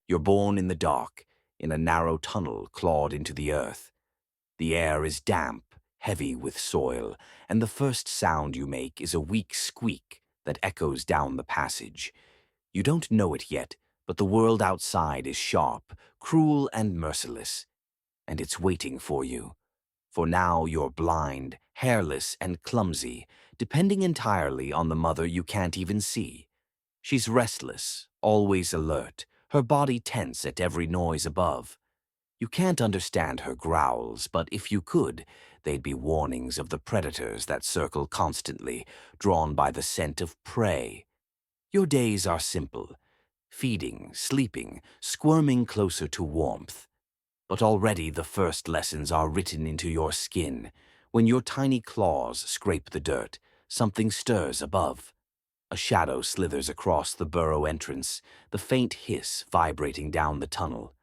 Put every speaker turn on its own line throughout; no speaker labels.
You're born in the dark, in a narrow tunnel clawed into the earth. The air is damp, heavy with soil, and the first sound you make is a weak squeak that echoes down the passage. You don't know it yet, but the world outside is sharp, cruel, and merciless, and it's waiting for you. For now you're blind, hairless, and clumsy, depending entirely on the mother you can't even see. She's restless, always alert, her body tense at every noise above. You can't understand her growls, but if you could, they'd be warnings of the predators that circle constantly, drawn by the scent of prey. Your days are simple: feeding, sleeping, squirming closer to warmth. But already the first lessons are written into your skin. When your tiny claws scrape the dirt, something stirs above. A shadow slithers across the burrow entrance, the faint hiss vibrating down the tunnel.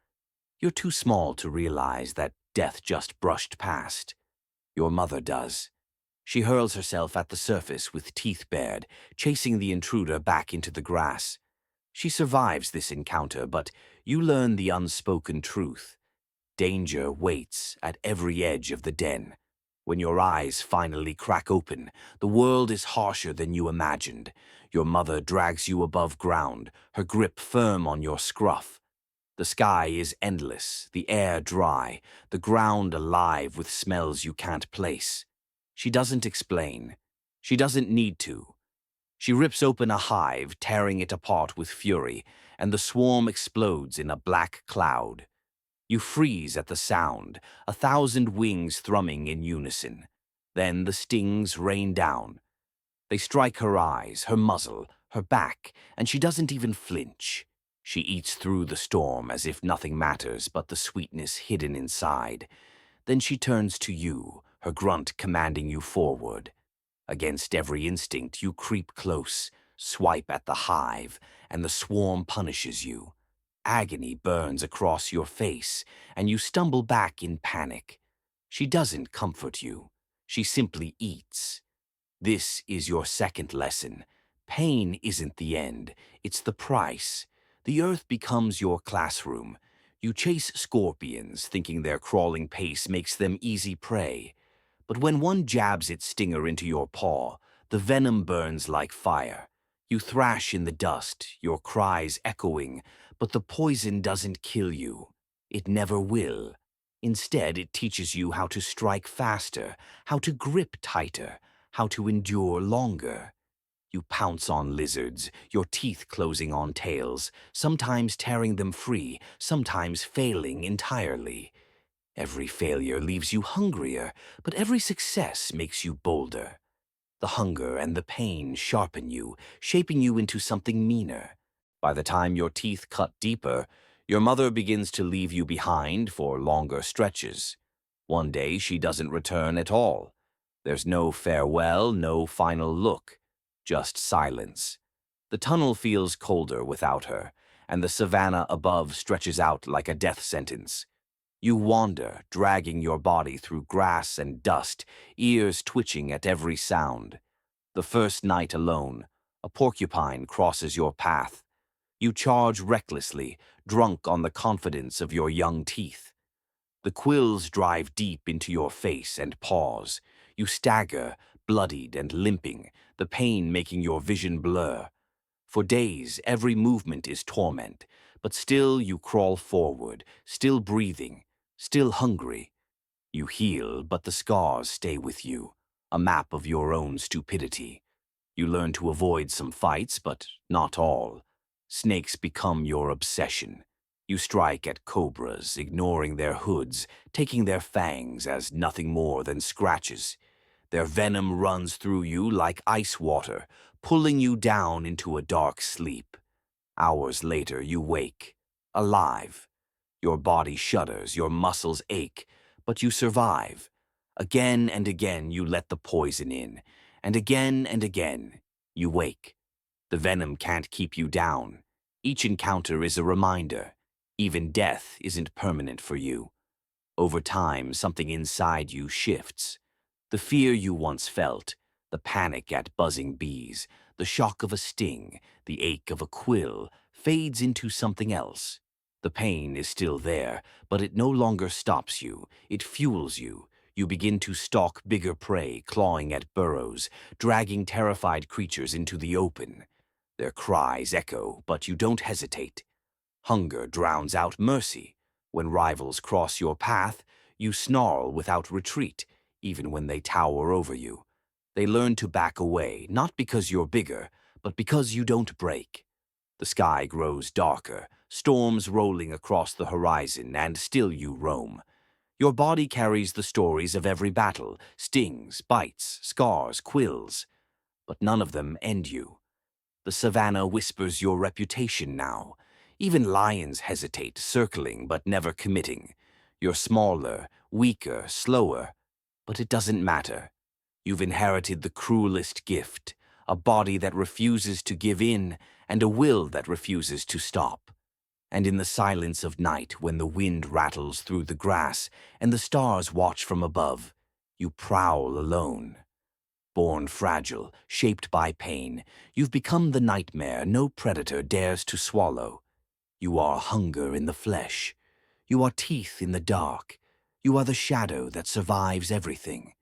You're too small to realize that death just brushed past. Your mother does. She hurls herself at the surface with teeth bared, chasing the intruder back into the grass. She survives this encounter, but you learn the unspoken truth. Danger waits at every edge of the den. When your eyes finally crack open, the world is harsher than you imagined. Your mother drags you above ground, her grip firm on your scruff. The sky is endless, the air dry, the ground alive with smells you can't place. She doesn't explain. She doesn't need to. She rips open a hive, tearing it apart with fury, and the swarm explodes in a black cloud. You freeze at the sound, 1,000 wings thrumming in unison. Then the stings rain down. They strike her eyes, her muzzle, her back, and she doesn't even flinch. She eats through the storm as if nothing matters but the sweetness hidden inside. Then she turns to you, her grunt commanding you forward. Against every instinct, you creep close, swipe at the hive, and the swarm punishes you. Agony burns across your face, and you stumble back in panic. She doesn't comfort you. She simply eats. This is your second lesson. Pain isn't the end, it's the price. The earth becomes your classroom. You chase scorpions, thinking their crawling pace makes them easy prey. But when one jabs its stinger into your paw, the venom burns like fire. You thrash in the dust, your cries echoing, but the poison doesn't kill you. It never will. Instead, it teaches you how to strike faster, how to grip tighter, how to endure longer. You pounce on lizards, your teeth closing on tails, sometimes tearing them free, sometimes failing entirely. Every failure leaves you hungrier, but every success makes you bolder. The hunger and the pain sharpen you, shaping you into something meaner. By the time your teeth cut deeper, your mother begins to leave you behind for longer stretches. One day she doesn't return at all. There's no farewell, no final look. Just silence. The tunnel feels colder without her, and the savanna above stretches out like a death sentence. You wander, dragging your body through grass and dust, ears twitching at every sound. The first night alone, a porcupine crosses your path. You charge recklessly, drunk on the confidence of your young teeth. The quills drive deep into your face and paws. You stagger, bloodied and limping, the pain making your vision blur. For days, every movement is torment, but still you crawl forward, still breathing, still hungry. You heal, but the scars stay with you, a map of your own stupidity. You learn to avoid some fights, but not all. Snakes become your obsession. You strike at cobras, ignoring their hoods, taking their fangs as nothing more than scratches. Their venom runs through you like ice water, pulling you down into a dark sleep. Hours later, you wake, alive. Your body shudders, your muscles ache, but you survive. Again and again, you let the poison in, and again, you wake. The venom can't keep you down. Each encounter is a reminder. Even death isn't permanent for you. Over time, something inside you shifts. The fear you once felt, the panic at buzzing bees, the shock of a sting, the ache of a quill, fades into something else. The pain is still there, but it no longer stops you. It fuels you. You begin to stalk bigger prey, clawing at burrows, dragging terrified creatures into the open. Their cries echo, but you don't hesitate. Hunger drowns out mercy. When rivals cross your path, you snarl without retreat, even when they tower over you. They learn to back away, not because you're bigger, but because you don't break. The sky grows darker, storms rolling across the horizon, and still you roam. Your body carries the stories of every battle, stings, bites, scars, quills, but none of them end you. The savannah whispers your reputation now. Even lions hesitate, circling but never committing. You're smaller, weaker, slower, but it doesn't matter. You've inherited the cruelest gift, a body that refuses to give in and a will that refuses to stop. And in the silence of night, when the wind rattles through the grass and the stars watch from above, you prowl alone. Born fragile, shaped by pain, you've become the nightmare no predator dares to swallow. You are hunger in the flesh. You are teeth in the dark. You are the shadow that survives everything.